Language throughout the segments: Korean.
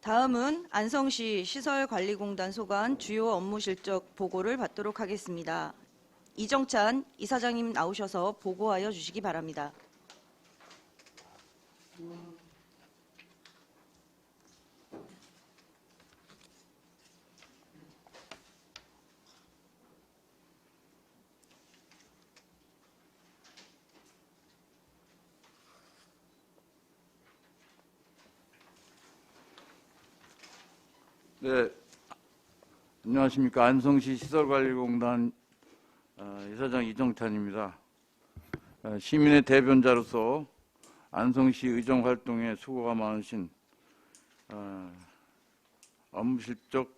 다음은 안성시 시설관리공단 소관 주요 업무 실적 보고를 받도록 하겠습니다. 이정찬 이사장님 나오셔서 보고하여 주시기 바랍니다. 네, 안녕하십니까. 안성시 시설관리공단 이사장 이정찬입니다. 시민의 대변자로서 안성시 의정활동에 수고가 많으신 업무실적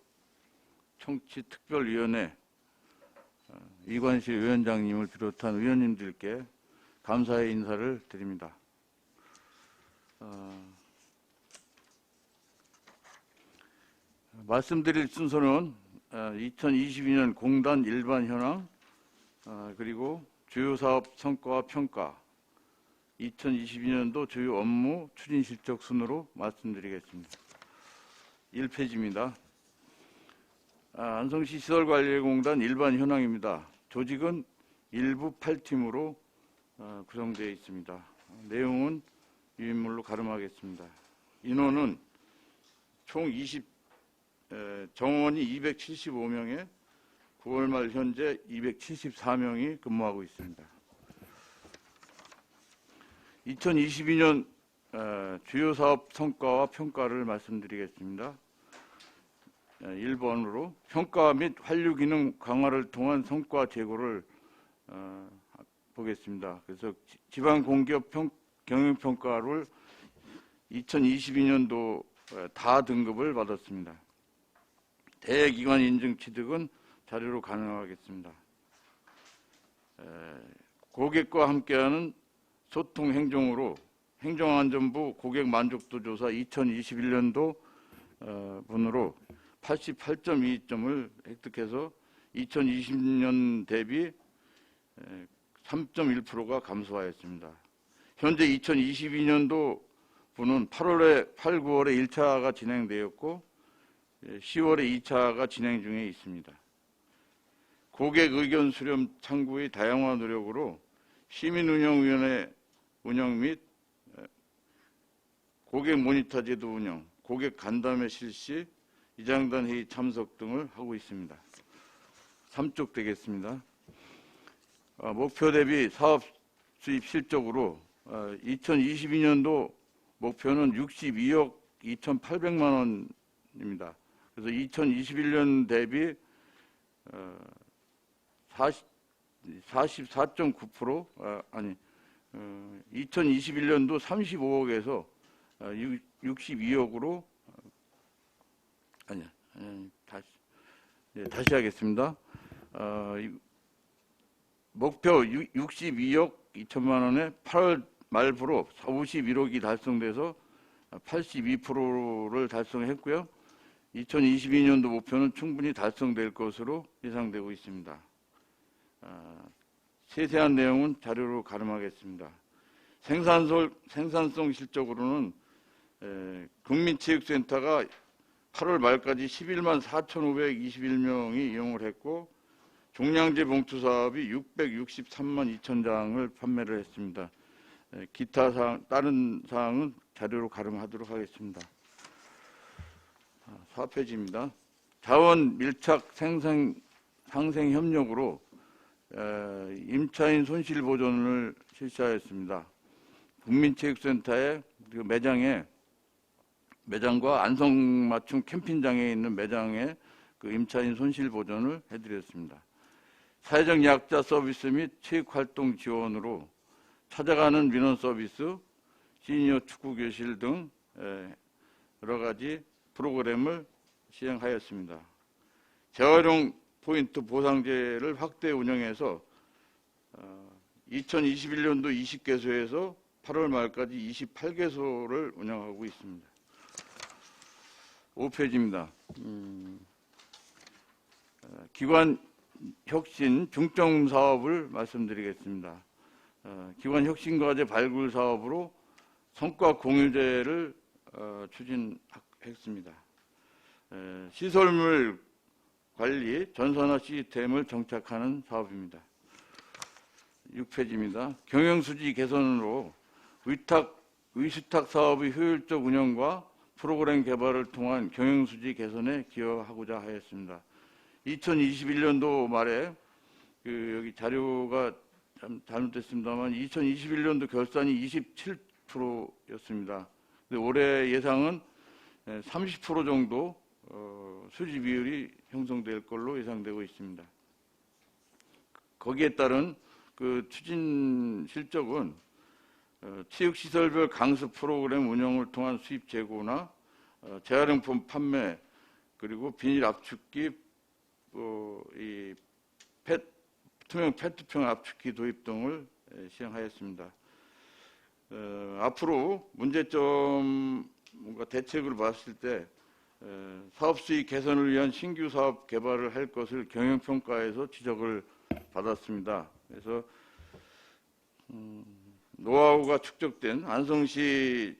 청취특별위원회 이관실 위원장님을 비롯한 위원님들께 감사의 인사를 드립니다. 말씀드릴 순서는 2022년 공단 일반 현황, 그리고 주요 사업 성과와 평가, 2022년도 주요 업무 추진 실적 순으로 말씀드리겠습니다. 1페이지입니다. 안성시 시설관리공단 일반 현황입니다. 조직은 일부 8팀으로 구성되어 있습니다. 내용은 유인물로 가름하겠습니다. 인원은 총 정원이 275명에 9월 말 현재 274명이 근무하고 있습니다. 2022년 주요 사업 성과와 평가를 말씀드리겠습니다. 1번으로 평가 및 환류 기능 강화를 통한 성과 제고를 보겠습니다. 그래서 지방 공기업 경영 평가를 2022년도 다 등급을 받았습니다. 대기관 인증 취득은 자료로 가능하겠습니다. 고객과 함께하는 소통 행정으로 행정안전부 고객 만족도 조사 2021년도 분으로 88.2점을 획득해서 2020년 대비 3.1%가 감소하였습니다. 현재 2022년도 분은 8월, 9월에 1차가 진행되었고 10월에 2차가 진행 중에 있습니다. 고객 의견 수렴 창구의 다양화 노력으로 시민운영위원회 운영 및 고객 모니터 제도 운영, 고객 간담회 실시, 이장단 회의 참석 등을 하고 있습니다. 3쪽 되겠습니다. 목표 대비 사업 수입 실적으로 2022년도 목표는 62억 2,800만 원입니다. 그래서 2021년 대비 44.9% 2021년도 35억에서 62억으로 다시 하겠습니다. 목표 62억 2천만 원에 8월 말부로 51억이 달성돼서 82%를 달성했고요. 2022년도 목표는 충분히 달성될 것으로 예상되고 있습니다. 세세한 내용은 자료로 가름하겠습니다. 생산성 실적으로는 국민체육센터가 8월 말까지 11만 4,521명이 이용을 했고 종량제 봉투 사업이 663만 2천 장을 판매를 했습니다. 기타 사항, 다른 사항은 자료로 가름하도록 하겠습니다. 4페이지입니다. 자원 밀착 상생 협력으로 임차인 손실 보전을 실시하였습니다. 국민체육센터의 매장과 안성맞춤 캠핑장에 있는 매장의 임차인 손실 보전을 해드렸습니다. 사회적 약자 서비스 및 체육활동 지원으로 찾아가는 민원 서비스, 시니어 축구 교실 등 여러 가지 프로그램을 시행하였습니다. 재활용 포인트 보상제를 확대 운영해서 2021년도 20개소에서 8월 말까지 28개소를 운영하고 있습니다. 5페이지입니다. 기관 혁신 중점 사업을 말씀드리겠습니다. 기관 혁신 과제 발굴 사업으로 성과 공유제를 했습니다. 시설물 관리 전산화 시스템을 정착하는 사업입니다. 6페이지입니다. 경영수지 개선으로 의수탁 사업의 효율적 운영과 프로그램 개발을 통한 경영수지 개선에 기여하고자 하였습니다. 2021년도 말에 여기 자료가 참 잘못됐습니다만 2021년도 결산이 27%였습니다. 올해 예상은 30% 정도 수지 비율이 형성될 걸로 예상되고 있습니다. 거기에 따른 그 추진 실적은 체육시설별 강습 프로그램 운영을 통한 수입 재고나 재활용품 판매 그리고 비닐 압축기 투명 페트병 압축기 도입 등을 시행하였습니다. 앞으로 문제점과 대책을 봤을 때 사업 수익 개선을 위한 신규 사업 개발을 할 것을 경영평가에서 지적을 받았습니다. 그래서 노하우가 축적된 안성시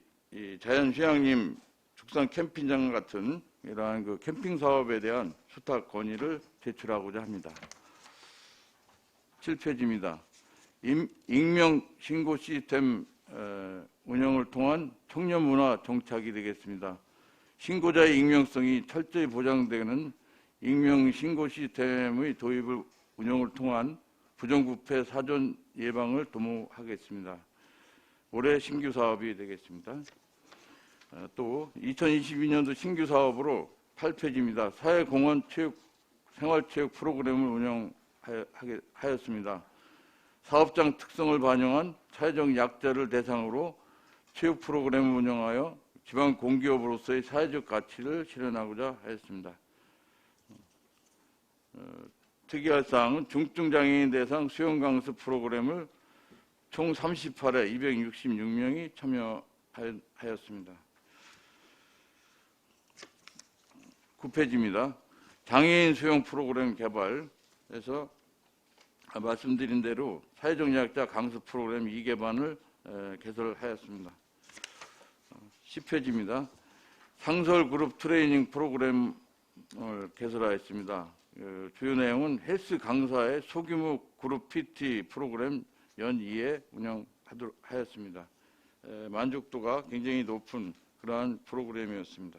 자연휴양림 축산 캠핑장 같은 이러한 그 캠핑 사업에 대한 수탁 건의를 제출하고자 합니다. 7페이지입니다. 익명 신고 시스템 운영을 통한 청년 문화 정착이 되겠습니다. 신고자의 익명성이 철저히 보장되는 익명 신고 시스템의 도입을 운영을 통한 부정부패 사전 예방을 도모하겠습니다. 올해 신규 사업이 되겠습니다. 또 2022년도 신규 사업으로 8페이지입니다. 사회공헌 체육 생활체육 프로그램을 운영하였습니다. 사업장 특성을 반영한 사회적 약자를 대상으로 체육 프로그램을 운영하여 지방 공기업으로서의 사회적 가치를 실현하고자 하였습니다. 특이할 사항은 중증장애인 대상 수영강습 프로그램을 총 38회 266명이 참여하였습니다. 9페이지입니다. 장애인 수영 프로그램 개발에서 말씀드린 대로 사회적 약자 강습 프로그램 2개반을 개설하였습니다. 10페이지입니다. 상설 그룹 트레이닝 프로그램을 개설하였습니다. 주요 내용은 헬스 강사의 소규모 그룹 PT 프로그램 연 2회 운영하였습니다. 만족도가 굉장히 높은 그러한 프로그램이었습니다.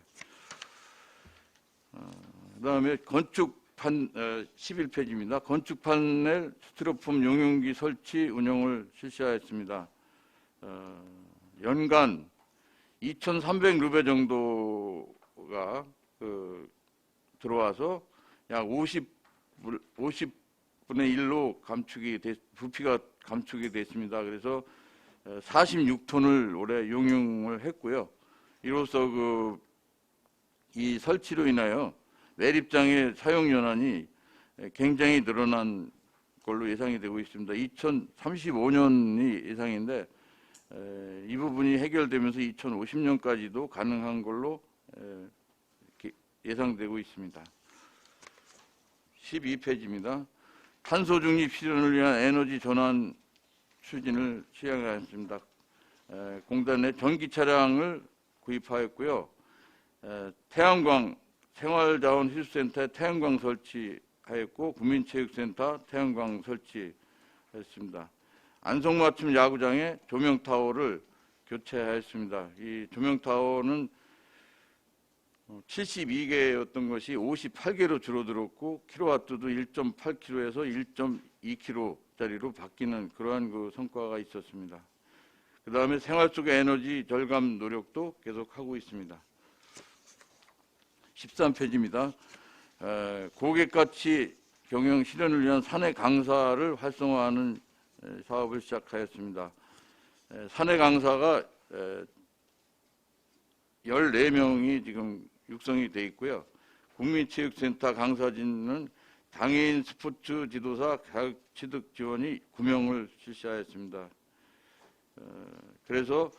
그다음에 건축판 11페이지입니다. 건축 판넬 스티로폼 용융기 설치 운영을 실시하였습니다. 연간 2,300루베 정도가 들어와서 약 50분의 1로 부피가 감축이 됐습니다. 그래서 46톤을 올해 용융을 했고요. 이로써 이 설치로 인하여 매립장의 사용 연한이 굉장히 늘어난 걸로 예상이 되고 있습니다. 2035년이 예상인데 이 부분이 해결되면서 2050년까지도 가능한 걸로 예상되고 있습니다. 12페이지입니다. 탄소 중립 실현을 위한 에너지 전환 추진을 시행하였습니다. 공단에 전기 차량을 구입하였고요. 태양광 생활자원힐수센터에 태양광 설치하였고 국민체육센터 태양광 설치했습니다. 안성맞춤 야구장에 조명타워를 교체하였습니다. 이 조명타워는 72개였던 것이 58개로 줄어들었고 킬로와트도 1.8kg에서 1.2kg짜리로 바뀌는 그러한 그 성과가 있었습니다. 그 다음에 생활 속의 에너지 절감 노력도 계속하고 있습니다. 13페이지입니다. 고객가치 경영 실현을 위한 사내 강사를 활성화하는 사업을 시작하였습니다. 사내 강사가 14명이 지금 육성이 되어 있고요. 국민체육센터 강사진은 장애인 스포츠 지도사 교육 취득 지원이 9명을 실시하였습니다. 그래서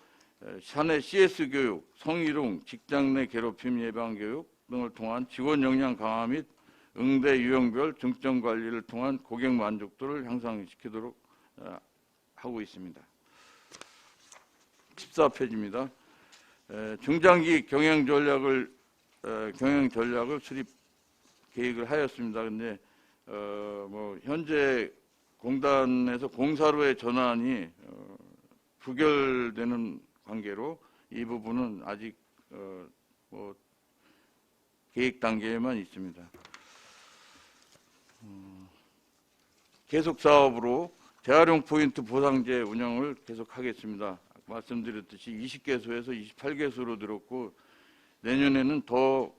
사내 CS 교육, 성희롱, 직장 내 괴롭힘 예방 교육 등을 통한 직원 역량 강화 및 응대 유형별 중점 관리를 통한 고객 만족도를 향상시키도록 하고 있습니다. 14페이지입니다. 중장기 경영 전략을 경영 전략을 수립 계획을 하였습니다. 근데 뭐 현재 공단에서 공사로의 전환이 부결되는 관계로 이 부분은 아직 뭐 계획 단계에만 있습니다. 계속 사업으로 재활용 포인트 보상제 운영을 계속하겠습니다. 말씀드렸듯이 20개소에서 28개소로 늘었고 내년에는 더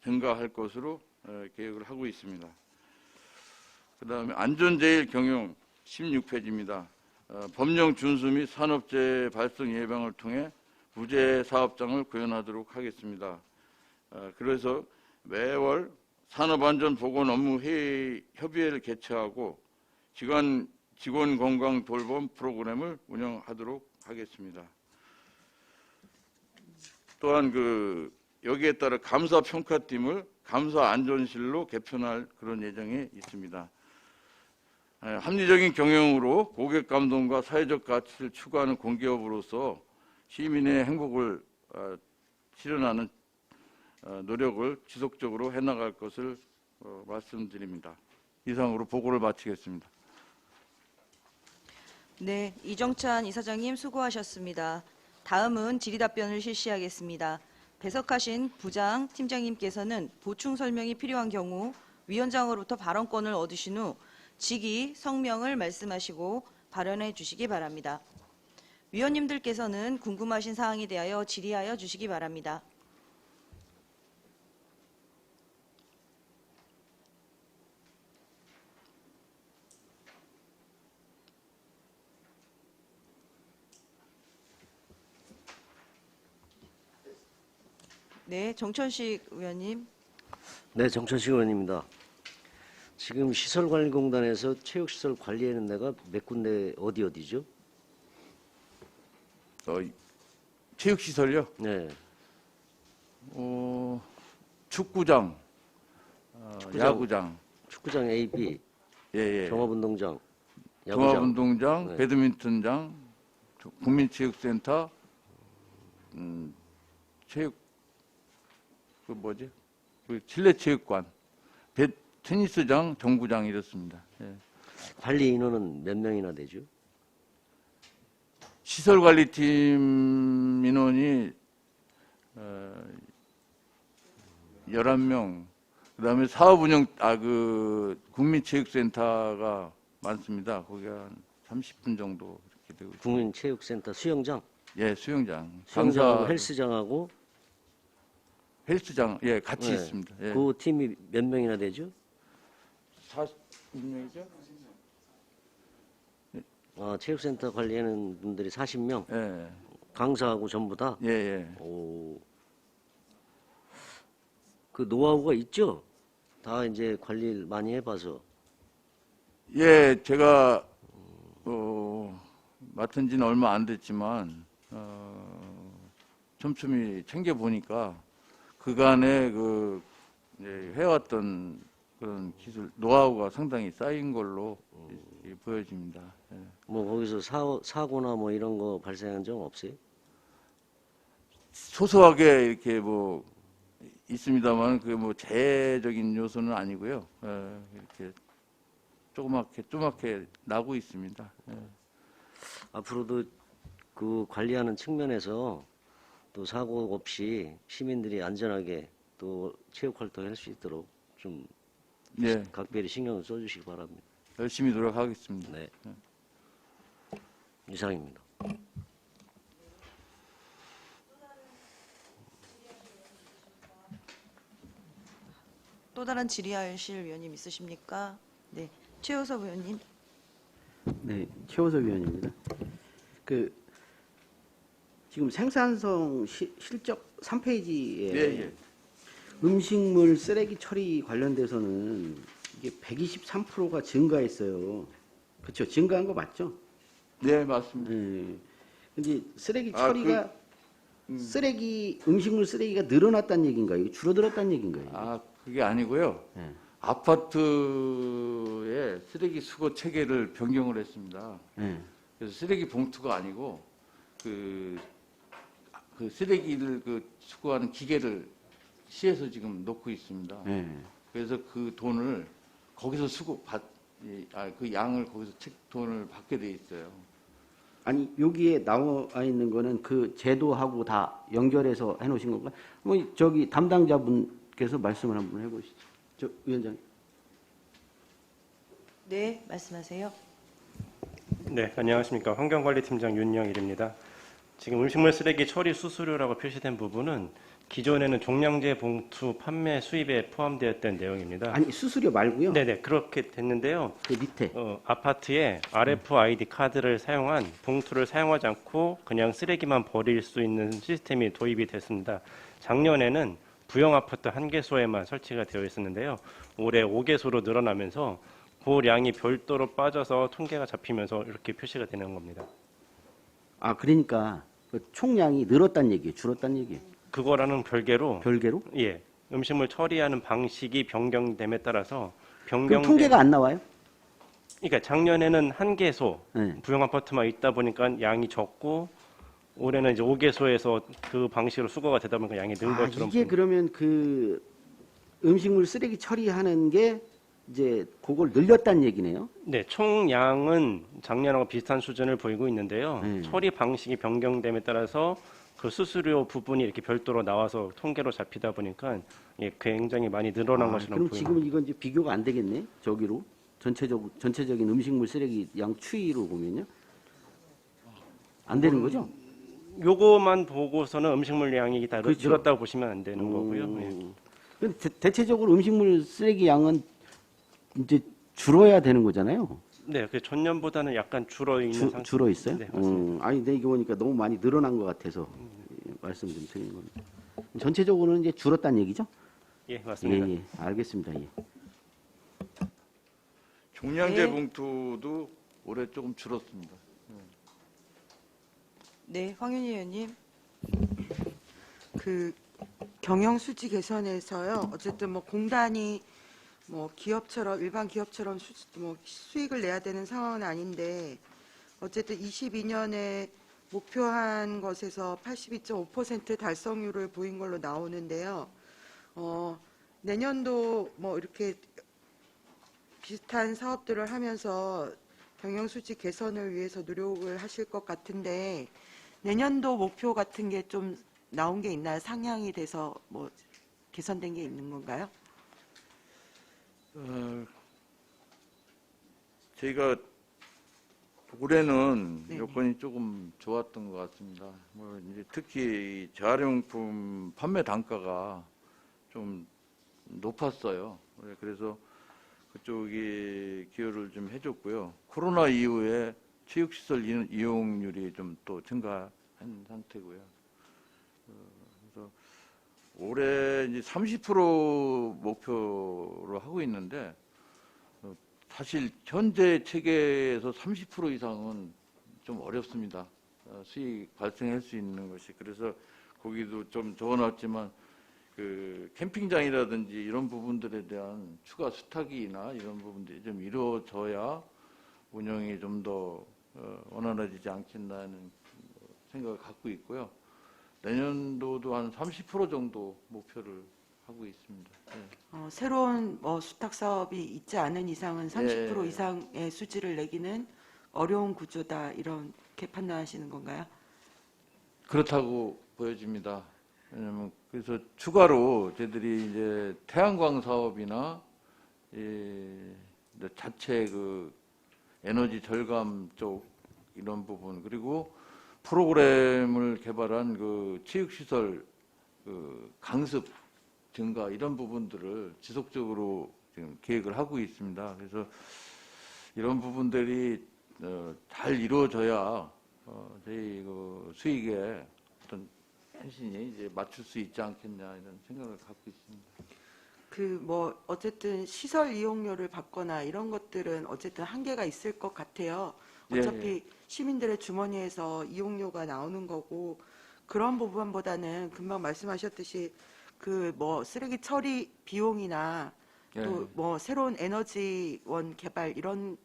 증가할 것으로 계획을 하고 있습니다. 그다음에 안전제일 경영 16페이지입니다. 법령 준수 및 산업재해 발생 예방을 통해 부재 사업장을 구현하도록 하겠습니다. 그래서 매월 산업안전보건 업무회의 협의회를 개최하고 직원 건강 돌봄 프로그램을 운영하도록 하겠습니다. 또한 여기에 따라 감사평가팀을 감사안전실로 개편할 그런 예정이 있습니다. 합리적인 경영으로 고객 감동과 사회적 가치를 추구하는 공기업으로서 시민의 행복을 실현하는 노력을 지속적으로 해나갈 것을 말씀드립니다. 이상으로 보고를 마치겠습니다. 네, 이정찬 이사장님 수고하셨습니다. 다음은 질의답변을 실시하겠습니다. 배석하신 부장, 팀장님께서는 보충 설명이 필요한 경우 위원장으로부터 발언권을 얻으신 후 직위, 성명을 말씀하시고 발언해 주시기 바랍니다. 위원님들께서는 궁금하신 사항에 대하여 질의하여 주시기 바랍니다. 네, 정천식 의원님. 네, 정천식 의원입니다. 지금 시설관리공단에서 체육시설 관리하는 데가 몇 군데 어디죠? 체육시설요? 네, 축구장, 축구장. 야구장, 축구장 A, B, 예. 종합운동장, 야구장. 종합운동장, 네. 배드민턴장, 국민체육센터, 체육 실내체육관, 테니스장, 정구장 이렇습니다. 예. 관리 인원은 몇 명이나 되죠? 시설관리팀 인원이 11명, 그다음에 사업운영 국민체육센터가 많습니다. 거기가 한 30분 정도 이렇게 되고 있습니다. 국민체육센터 수영장, 예, 수영장, 수영장하고 헬스장하고 헬스장, 예, 같이 네. 있습니다. 예. 그 팀이 몇 명이나 되죠? 40명이죠? 체육센터 관리하는 분들이 40명, 예, 강사하고 전부 다. 예. 오, 그 노하우가 있죠? 다 이제 관리를 많이 해봐서. 예, 제가 맡은 지는 얼마 안 됐지만 촘촘히 챙겨 보니까 그간에 해왔던 그런 기술 노하우가 상당히 쌓인 걸로 보여집니다. 예. 뭐 거기서 사고나 뭐 이런 거 발생한 적 없어요? 소소하게 이렇게 뭐 있습니다만 그게 뭐 재적인 요소는 아니고요. 이렇게 조그맣게 나고 있습니다. 예. 앞으로도 그 관리하는 측면에서 또 사고 없이 시민들이 안전하게 또 체육 활동할 수 있도록 좀 예, 각별히 신경을 써주시기 바랍니다. 열심히 노력하겠습니다. 네. 이상입니다. 또 다른 질의하실 위원님 있으십니까? 네, 최효섭 의원님. 네, 최호석 위원입니다. 지금 생산성 실적 3페이지에 예. 음식물 쓰레기 처리 관련돼서는 이게 123%가 증가했어요. 그렇죠? 증가한 거 맞죠? 네, 맞습니다. 네. 근데 쓰레기 아, 처리가 음식물 쓰레기가 늘어났다는 얘기인가요? 줄어들었다는 얘기인가요? 그게 아니고요. 네. 아파트의 쓰레기 수거 체계를 변경을 했습니다. 네. 그래서 쓰레기 봉투가 아니고 그 그 쓰레기를 그 수거하는 기계를 시에서 지금 놓고 있습니다. 예. 그래서 그 돈을 거기서 그 양을 거기서 돈을 받게 돼 있어요. 아니 여기에 나와 있는 거는 그 제도하고 다 연결해서 해놓으신 건가? 뭐 저기 담당자분께서 말씀을 한번 해보시죠. 저 위원장. 네, 말씀하세요. 네, 안녕하십니까. 환경관리팀장 윤영일입니다. 지금 음식물 쓰레기 처리 수수료라고 표시된 부분은 기존에는 종량제 봉투 판매 수입에 포함되었던 내용입니다. 아니 수수료 말고요. 네네, 그렇게 됐는데요. 그 밑에. 아파트에 RFID 카드를 사용한 봉투를 사용하지 않고 그냥 쓰레기만 버릴 수 있는 시스템이 도입이 됐습니다. 작년에는 부영 아파트 1개소에만 설치가 되어 있었는데요. 올해 5개소로 늘어나면서 그 양이 별도로 빠져서 통계가 잡히면서 이렇게 표시가 되는 겁니다. 아 그러니까 그 총량이 늘었다는 얘기예요. 줄었다는 얘기예요. 그거라는 별개로 별개로? 예, 음식물 처리하는 방식이 변경됨에 따라서 그럼 변경된 통계가 안 나와요? 그러니까 작년에는 1개소 네. 부영 아파트만 있다 보니까 양이 적고 올해는 이제 5개소에서 그 방식으로 수거가 되다 보니까 양이 는 것처럼 이게 그러면 그 음식물 쓰레기 처리하는 게 이제 그걸 늘렸다는 얘기네요. 네, 총량은 작년하고 비슷한 수준을 보이고 있는데요. 네. 처리 방식이 변경됨에 따라서 그 수수료 부분이 이렇게 별도로 나와서 통계로 잡히다 보니까 예, 굉장히 많이 늘어난 것처럼 그럼 보입니다. 지금은 이건 이제 비교가 안 되겠네. 저기로 전체적인 음식물 쓰레기 양 추이로 보면요. 안 되는 거죠? 요거만 보고서는 음식물 양이 다 그렇죠. 늘었다고 보시면 안 되는 거고요. 예. 그럼 대체적으로 음식물 쓰레기 양은 이제 줄어야 되는 거잖아요. 네, 그 전년보다는 약간 줄어 있는 상태. 줄어 있어요? 네, 맞습니다. 아니, 근데 이거 보니까 너무 많이 늘어난 것 같아서 말씀 좀 드리는 겁니다. 전체적으로는 이제 줄었다는 얘기죠? 예, 맞습니다. 예, 알겠습니다. 예. 종량제 네. 봉투도 올해 조금 줄었습니다. 네, 황윤희 의원님. 그 경영 수지 개선에서요. 어쨌든 뭐 공단이 뭐 기업처럼 일반 기업처럼 수익을 내야 되는 상황은 아닌데 어쨌든 22년에 목표한 것에서 82.5% 달성률을 보인 걸로 나오는데요. 내년도 뭐 이렇게 비슷한 사업들을 하면서 경영 수지 개선을 위해서 노력을 하실 것 같은데 내년도 목표 같은 게 좀 나온 게 있나요? 상향이 돼서 뭐 개선된 게 있는 건가요? 저희가 올해는 네. 여건이 조금 좋았던 것 같습니다. 뭐 이제 특히 재활용품 판매 단가가 좀 높았어요. 그래서 그쪽이 기여를 좀 해줬고요. 코로나 이후에 체육시설 이용률이 좀 또 증가한 상태고요. 그래서 올해 이제 30% 목표로 하고 있는데 사실 현재 체계에서 30% 이상은 좀 어렵습니다. 수익 발생할 수 있는 것이. 그래서 거기도 좀 적어놨지만 그 캠핑장이라든지 이런 부분들에 대한 추가 수탁이나 이런 부분들이 좀 이루어져야 운영이 좀 더 원활해지지 않겠나는 생각을 갖고 있고요. 내년도도 한 30% 정도 목표를 하고 있습니다. 네. 새로운 뭐 수탁 사업이 있지 않은 이상은 30% 예. 이상의 수지를 내기는 어려운 구조다 이렇게 판단하시는 건가요? 그렇다고 보여집니다. 왜냐면 그래서 추가로 저희들이 이제 태양광 사업이나 자체 그 에너지 절감 쪽 이런 부분 그리고 프로그램을 개발한 그 체육시설 그 강습 증가 이런 부분들을 지속적으로 지금 계획을 하고 있습니다. 그래서 이런 부분들이 잘 이루어져야 저희 그 수익에 어떤 한신이 이제 맞출 수 있지 않겠냐 이런 생각을 갖고 있습니다. 그 뭐 어쨌든 시설 이용료를 받거나 이런 것들은 어쨌든 한계가 있을 것 같아요. 어차피 예. 시민들의 주머니에서 이용료가 나오는 거고 그런 부분보다는 금방 말씀하셨듯이 그 뭐 쓰레기 처리 비용이나 예. 또 뭐 새로운 에너지원 개발 이런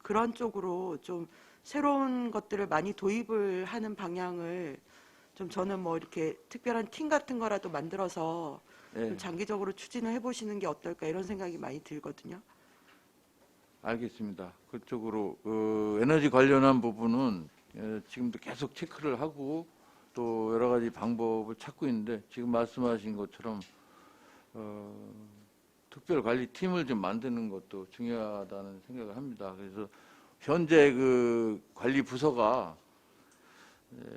그런 쪽으로 좀 새로운 것들을 많이 도입을 하는 방향을 좀 저는 뭐 이렇게 특별한 팀 같은 거라도 만들어서 예, 좀 장기적으로 추진을 해보시는 게 어떨까 이런 생각이 많이 들거든요. 알겠습니다. 그쪽으로 에너지 관련한 부분은 지금도 계속 체크를 하고 또 여러 가지 방법을 찾고 있는데 지금 말씀하신 것처럼 특별관리팀을 좀 만드는 것도 중요하다는 생각을 합니다. 그래서 현재 그 관리 부서가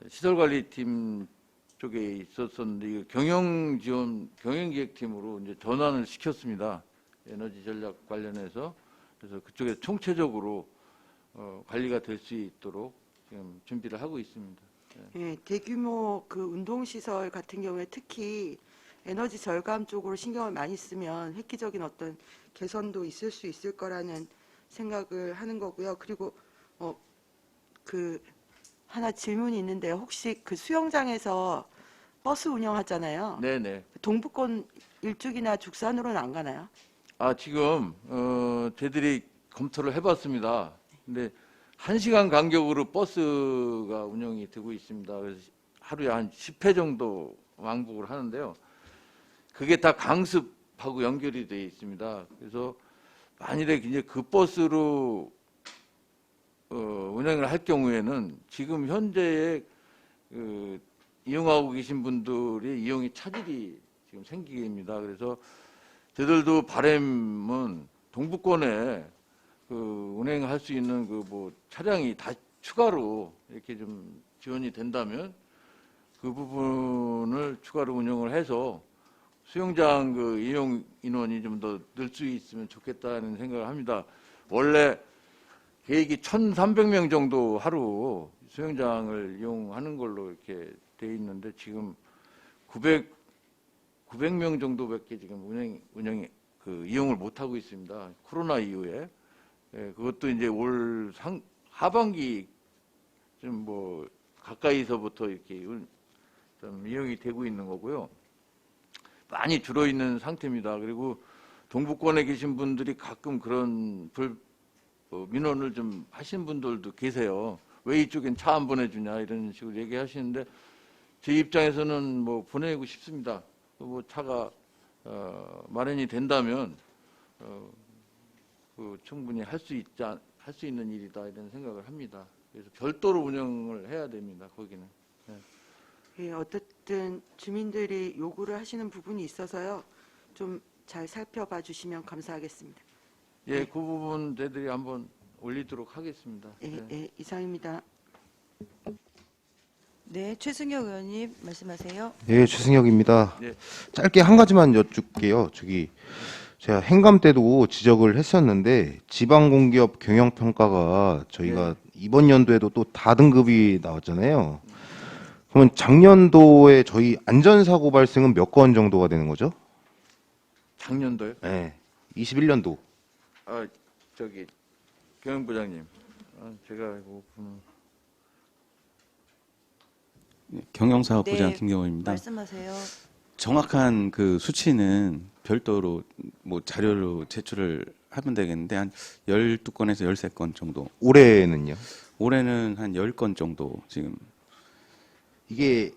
시설관리팀 쪽에 있었었는데 이거 경영기획팀으로 이제 전환을 시켰습니다. 에너지 전략 관련해서. 그래서 그쪽에 총체적으로 관리가 될 수 있도록 지금 준비를 하고 있습니다. 예, 대규모 그 운동시설 같은 경우에 특히 에너지 절감 쪽으로 신경을 많이 쓰면 획기적인 어떤 개선도 있을 수 있을 거라는 생각을 하는 거고요. 그리고 그 하나 질문이 있는데 혹시 그 수영장에서 버스 운영하잖아요. 네네. 동부권 일죽이나 죽산으로는 안 가나요? 지금 저희들이 검토를 해봤습니다. 근데 1시간 간격으로 버스가 운영이 되고 있습니다. 그래서 하루에 한 10회 정도 왕복을 하는데요. 그게 다 강습하고 연결이 되어 있습니다. 그래서 만일에 이제 그 버스로 운행을 할 경우에는 지금 현재의 이용하고 계신 분들의 이용이 차질이 지금 생기게 됩니다. 그래서 저희들도 바람은 동부권에 운행할 수 있는 차량이 다 추가로 이렇게 좀 지원이 된다면 그 부분을 추가로 운영을 해서 수영장 이용 인원이 좀 더 늘 수 있으면 좋겠다는 생각을 합니다. 원래 계획이 1,300명 정도 하루 수영장을 이용하는 걸로 이렇게 돼 있는데 지금 900명 정도밖에 지금 이용을 못 하고 있습니다. 코로나 이후에. 그것도 이제 올 하반기 좀 가까이서부터 이렇게 좀 이용이 되고 있는 거고요. 많이 줄어 있는 상태입니다. 그리고 동부권에 계신 분들이 가끔 그런 민원을 좀 하신 분들도 계세요. 왜 이쪽엔 차 안 보내주냐 이런 식으로 얘기하시는데 제 입장에서는 보내고 싶습니다. 차가 마련이 된다면 충분히 할 수 있는 일이다 이런 생각을 합니다. 그래서 별도로 운영을 해야 됩니다. 거기는. 예, 어쨌든 주민들이 요구를 하시는 부분이 있어서요. 좀 잘 살펴봐 주시면 감사하겠습니다. 예, 그 부분 저희들이 한번 올리도록 하겠습니다. 예, 예, 이상입니다. 네, 최승혁 의원님 말씀하세요. 예, 최승혁입니다. 예. 짧게 한 가지만 여쭙게요. 제가 행감 때도 지적을 했었는데 지방공기업 경영평가가 저희가 이번 연도에도 또 다등급이 나왔잖아요. 그러면 작년도에 저희 안전사고 발생은 몇 건 정도가 되는 거죠? 작년도요? 네, 21년도. 경영부장님, 제가 경영사업부장 네, 김경호입니다. 말씀하세요. 정확한 그 수치는 별도로 자료로 제출을 하면 되겠는데 한 12건에서 13건 정도. 올해는요? 올해는 한 10건 정도 지금. 이게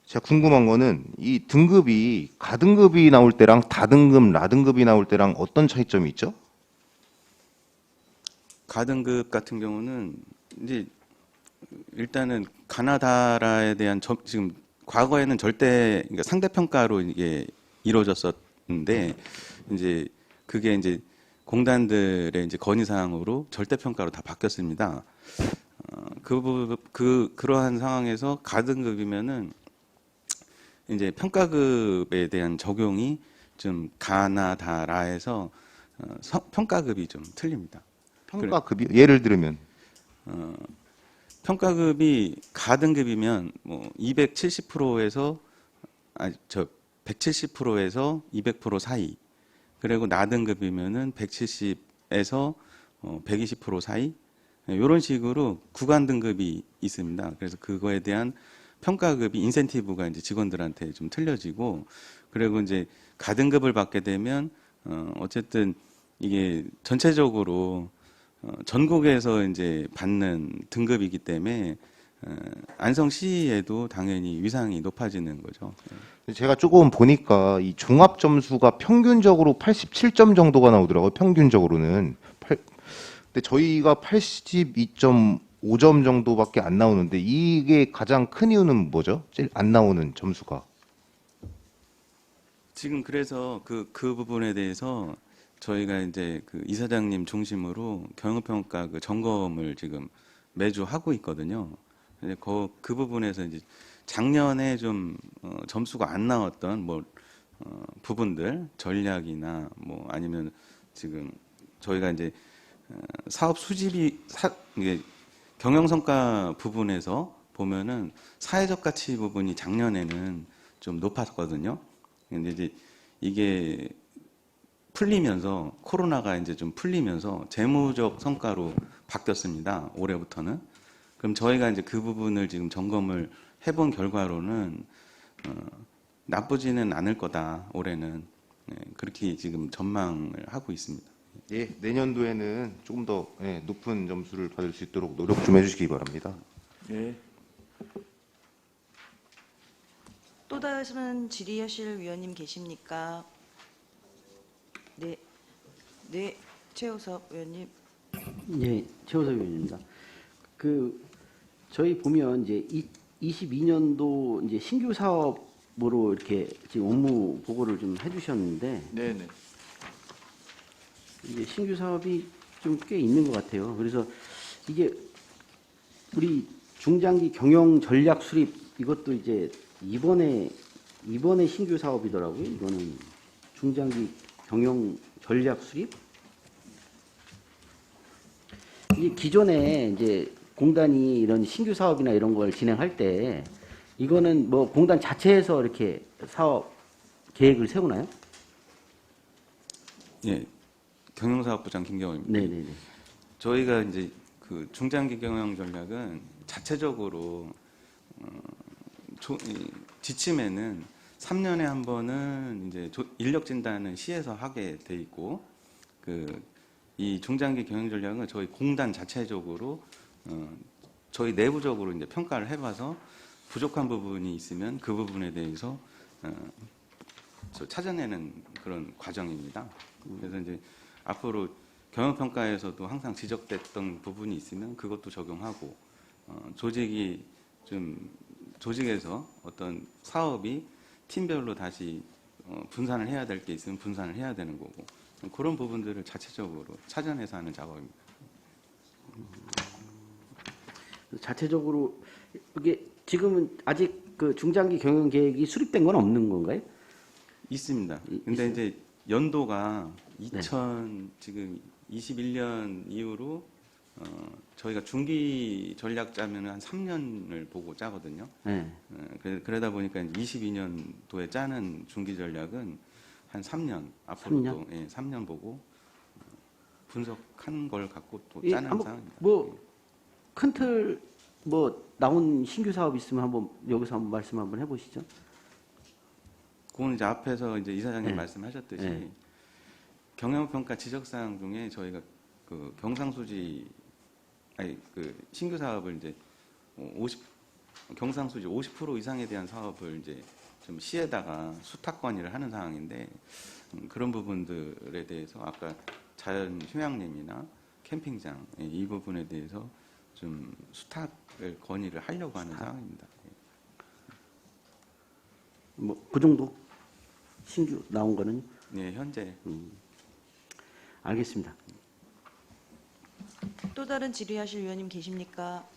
제가 궁금한 거는 이 등급이 가등급이 나올 때랑 다등급, 라등급이 나올 때랑 어떤 차이점이 있죠? 가등급 같은 경우는 이제 일단은 가나다라에 대한 지금 과거에는 그러니까 상대평가로 이게 이루어졌었는데 이제 그게 이제 공단들의 이제 건의사항으로 절대평가로 다 바뀌었습니다. 그러한 상황에서 가등급이면은 이제 평가급에 대한 적용이 좀 가나다라에서 평가급이 좀 틀립니다. 평가급이 예를 들면 평가급이 가등급이면 270%에서 170%에서 200% 사이. 그리고 나등급이면은 170에서 120% 사이. 이런 식으로 구간 등급이 있습니다. 그래서 그거에 대한 평가급이 인센티브가 이제 직원들한테 좀 틀려지고, 그리고 이제 가등급을 받게 되면 어쨌든 이게 전체적으로 전국에서 이제 받는 등급이기 때문에 안성시에도 당연히 위상이 높아지는 거죠. 제가 조금 보니까 이 종합 점수가 평균적으로 87점 정도가 나오더라고요. 평균적으로는. 근데 저희가 82.5점 정도밖에 안 나오는데 이게 가장 큰 이유는 뭐죠? 제일 안 나오는 점수가. 지금 그래서 그 부분에 대해서 저희가 이제 그 이사장님 중심으로 경영평가 그 점검을 지금 매주 하고 있거든요. 근데 그 부분에서 이제 작년에 좀 점수가 안 나왔던 뭐 부분들 전략이나 뭐 아니면 지금 저희가 이제 사업 수집이 이게 경영성과 부분에서 보면은 사회적 가치 부분이 작년에는 좀 높았거든요. 근데 이제 이게 풀리면서 코로나가 이제 좀 풀리면서 재무적 성과로 바뀌었습니다. 올해부터는. 그럼 저희가 이제 그 부분을 지금 점검을 해본 결과로는 나쁘지는 않을 거다. 올해는 그렇게 지금 전망을 하고 있습니다. 예, 내년도에는 조금 더 높은 점수를 받을 수 있도록 노력 좀 해주시기 바랍니다. 예. 또 다른 질의하실 위원님 계십니까? 네, 최우섭 의원님. 예, 최호석 의원입니다. 저희 보면 이제 22년도 이제 신규 사업으로 이렇게 지금 업무 보고를 좀 해주셨는데, 네네. 이제 신규 사업이 좀 꽤 있는 것 같아요. 그래서 이게 우리 중장기 경영 전략 수립 이것도 이제 이번에 신규 사업이더라고요. 이거는 중장기 경영 전략 수립. 이 기존에 이제 공단이 이런 신규 사업이나 이런 걸 진행할 때 이거는 뭐 공단 자체에서 이렇게 사업 계획을 세우나요? 예, 경영사업부장 김경호입니다. 네네네. 저희가 이제 그 중장기 경영 전략은 자체적으로 지침에는 3년에 한 번은 이제 인력 진단은 시에서 하게 돼 있고 이 중장기 경영 전략은 저희 공단 자체적으로 저희 내부적으로 이제 평가를 해봐서 부족한 부분이 있으면 그 부분에 대해서 찾아내는 그런 과정입니다. 그래서 이제 앞으로 경영평가에서도 항상 지적됐던 부분이 있으면 그것도 적용하고 조직에서 어떤 사업이 팀별로 다시 분산을 해야 될 게 있으면 분산을 해야 되는 거고 그런 부분들을 자체적으로 찾아내서 하는 작업입니다. 자체적으로 이게 지금은 아직 그 중장기 경영 계획이 수립된 건 없는 건가요? 있습니다. 근데 이제 연도가 네. 지금 21년 이후로 저희가 중기 전략 짜면 한 3년을 보고 짜거든요. 네. 그러다 보니까 22년도에 짜는 중기 전략은 한 3년 앞으로도 3년 보고 분석한 걸 갖고 또 짜는 상황입니다. 큰 틀 나온 신규 사업 있으면 한번 여기서 한번 말씀 한번 해보시죠. 그건 이제 앞에서 이제 이사장님 네. 말씀하셨듯이 네. 경영평가 지적사항 중에 저희가 그 신규 사업을 이제 경상수지 50% 이상에 대한 사업을 이제 좀 시에다가 수탁 건의를 하는 상황인데 그런 부분들에 대해서 아까 자연 휴양림이나 캠핑장 이 부분에 대해서 좀 수탁을 건의를 하려고 하는 상황입니다. 그 정도 신규 나온 거는 네, 현재 알겠습니다. 또 다른 질의하실 위원님 계십니까?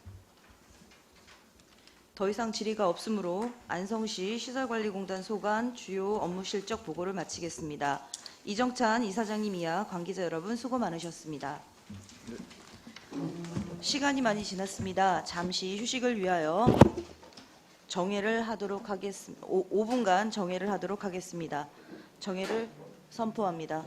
더 이상 질의가 없으므로 안성시 시설관리공단 소관 주요 업무 실적 보고를 마치겠습니다. 이정찬 이사장님 이하 관계자 여러분 수고 많으셨습니다. 시간이 많이 지났습니다. 잠시 휴식을 위하여 정회를 하도록 하겠습니다. 5분간 정회를 하도록 하겠습니다. 정회를 선포합니다.